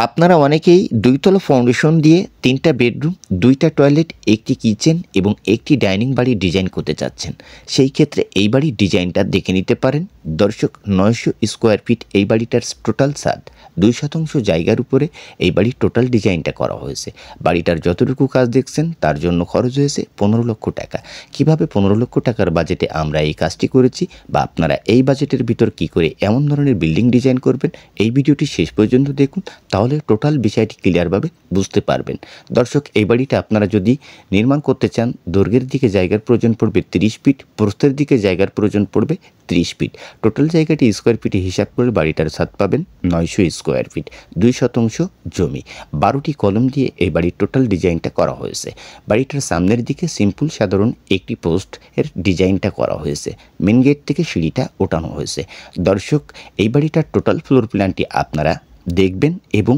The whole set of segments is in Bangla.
আপনারা অনেকেই দুইতলা ফাউন্ডেশন দিয়ে 3টা বেডরুম, 2টা টয়লেট, একটি কিচেন এবং একটি ডাইনিং বাড়ি ডিজাইন করতে চাচ্ছেন। সেই ক্ষেত্রে এই বাড়ির ডিজাইনটা দেখে নিতে পারেন। দর্শক, 900 স্কোয়ার ফিট এই বাড়িটার টোটাল ছাদ, 2% জায়গার উপরে এই বাড়ির টোটাল ডিজাইনটা করা হয়েছে। বাড়িটার যতটুকু কাজ দেখছেন তার জন্য খরচ হয়েছে 15 লক্ষ টাকা। কিভাবে 15 লক্ষ টাকার বাজেটে আমরা এই কাজটি করেছি বা আপনারা এই বাজেটের ভিতর কি করে এমন ধরনের বিল্ডিং ডিজাইন করবেন, এই ভিডিওটি শেষ পর্যন্ত দেখুন, তাহলে টোটাল বিষয়টি ক্লিয়ারভাবে বুঝতে পারবেন। দর্শক, এই বাড়িটা আপনারা যদি নির্মাণ করতে চান, দৈর্ঘ্যের দিকে জায়গার প্রয়োজন পড়বে 30 ফিট, প্রস্থের দিকে জায়গার প্রয়োজন পড়বে 30 ফিট। টোটাল জায়গাটি স্কোয়ার ফিটে হিসাব করে বাড়িটার ছাদ পাবেন 900 স্কোয়ার ফিট, 2% জমি, 12টি কলম দিয়ে এই বাড়ির টোটাল ডিজাইনটা করা হয়েছে। বাড়িটার সামনের দিকে সিম্পল সাধারণ একটি পোস্টের ডিজাইনটা করা হয়েছে। মেন গেট থেকে সিঁড়িটা ওঠানো হয়েছে। দর্শক, এই বাড়িটার টোটাল ফ্লোর প্ল্যানটি আপনারা দেখবেন এবং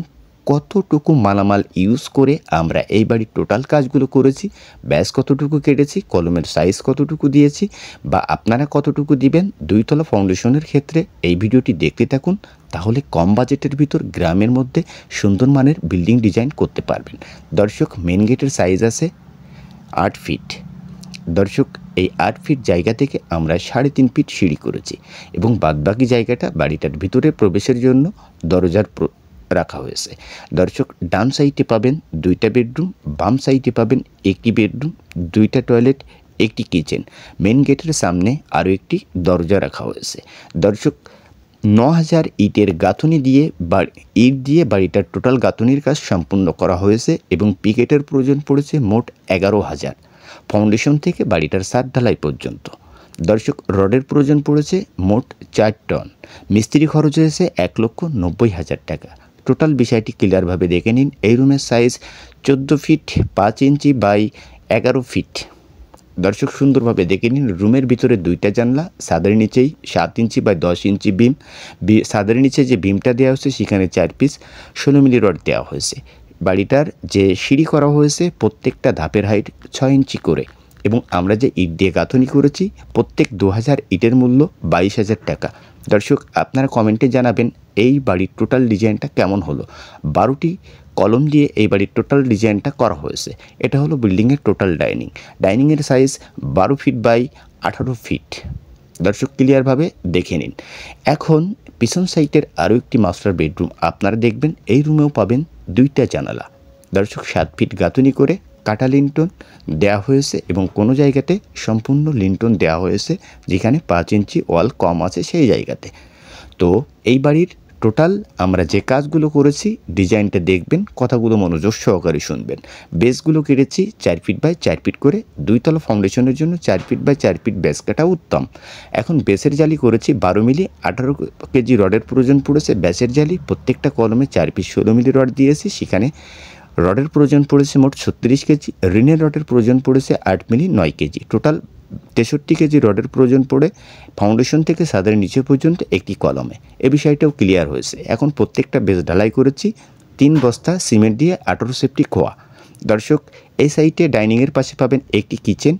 কতটুকু মালামাল ইউজ করে আমরা এই বাড়ির টোটাল কাজগুলো করেছি, ব্যাস কতটুকু কেটেছি, কলমের সাইজ কতটুকু দিয়েছি বা আপনারা কতটুকু দিবেন দুইতলা ফাউন্ডেশনের ক্ষেত্রে, এই ভিডিওটি দেখতে থাকুন। তাহলে কম বাজেটের ভিতর গ্রামের মধ্যে সুন্দর মানের বিল্ডিং ডিজাইন করতে পারবেন। দর্শক, মেন গেটের সাইজ আছে 8 ফিট। দর্শক, এই 8 ফিট জায়গা থেকে আমরা 3.5 ফিট সিঁড়ি করেছি এবং বাদবাকি জায়গাটা বাড়িটার ভিতরে প্রবেশের জন্য দরজার রাখা হয়েছে। দর্শক, ডান সাইডে পাবেন 2টা বেডরুম, বাম সাইডে পাবেন একটি বেডরুম, 2টা টয়লেট, একটি কিচেন। মেন গেটের সামনে আরও একটি দরজা রাখা হয়েছে। দর্শক, 9000 ইটের গাঁথনি দিয়ে ইট দিয়ে বাড়িটার টোটাল গাঁথনির কাজ সম্পূর্ণ করা হয়েছে এবং পিকেটের প্রয়োজন পড়েছে মোট 11,000, ফাউন্ডেশন থেকে বাড়িটার ছাদ ঢালাই পর্যন্ত। দর্শক, রডের প্রয়োজন পড়েছে মোট 4 টন, মিস্ত্রি খরচ হয়েছে 1,90,000 টাকা। টোটাল বিষয়টি ক্লিয়ারভাবে দেখে নিন। এই রুমের size 14 feet 5 inch by 11 feet. দর্শক, সুন্দরভাবে দেখে নিন। রুমের ভিতরে 2টা জানলা, ছাদের নিচেই 7 ইঞ্চি বাই 10 ইঞ্চি বিম, ছাদের নিচে যে বিমটা দেওয়া হয়েছে সেখানে 4 পিস 16 মিলি রড দেওয়া হয়েছে। বাড়িটার যে সিঁড়ি করা হয়েছে প্রত্যেকটা ধাপের হাইট 6 ইঞ্চি করে এবং আমরা যে ইট দিয়ে গাঁথনি করেছি প্রত্যেক 2000 ইটের মূল্য 22,000 টাকা। দর্শক, আপনারা কমেন্টে জানাবেন এই বাড়ির টোটাল ডিজাইনটা কেমন হলো। 12টি কলম দিয়ে এই বাড়ির টোটাল ডিজাইনটা করা হয়েছে। এটা হলো বিল্ডিংয়ের টোটাল ডাইনিংয়ের সাইজ 12 ফিট বাই 18 ফিট। দর্শক, ক্লিয়ারভাবে দেখে নিন। এখন পিছন সাইডের আরও একটি মাস্টার বেডরুম আপনারা দেখবেন। এই রুমেও পাবেন 2টা জানালা। দর্শক, 7 ফিট গাঁথনি করে কাটা লিন্টন দেওয়া হয়েছে এবং কোনো জায়গাতে সম্পূর্ণ লিন্টন দেওয়া হয়েছে, যেখানে 5 ইঞ্চি ওয়াল কম আছে সেই জায়গাতে। তো এই বাড়ির টোটাল আমরা যে কাজগুলো করেছি ডিজাইনটা দেখবেন, কথাগুলো মনোযোগ সহকারে শুনবেন। বেসগুলো কেটেছি 4 ফিট বাই 4 ফিট করে। 2তলা ফাউন্ডেশনের জন্য 4 ফিট বাই 4 ফিট বেস কাটা উত্তম। এখন বেসের জালি করেছি 12 মিলি, 18 কেজি রডের প্রয়োজন পড়েছে। বেসের জালি প্রত্যেকটা কলমে 4 পিস 16 মিলি রড দিয়েছি। সেখানে রডের প্রয়োজন পড়েছে মোট 36 কেজি, রিনের রডের প্রয়োজন পড়েছে 8 মিলি 9 কেজি। টোটাল 63 কেজি রডের প্রয়োজন পড়ে ফাউন্ডেশন থেকে ছাদের নিচে পর্যন্ত একটি কলমে। এ বিষয়টাও ক্লিয়ার হয়েছে। এখন প্রত্যেকটা বেস ঢালাই করেছি 3 বস্তা সিমেন্ট দিয়ে 18 সেফটি খোয়া। দর্শক, এই সাইডে ডাইনিংয়ের পাশে পাবেন একটি কিচেন,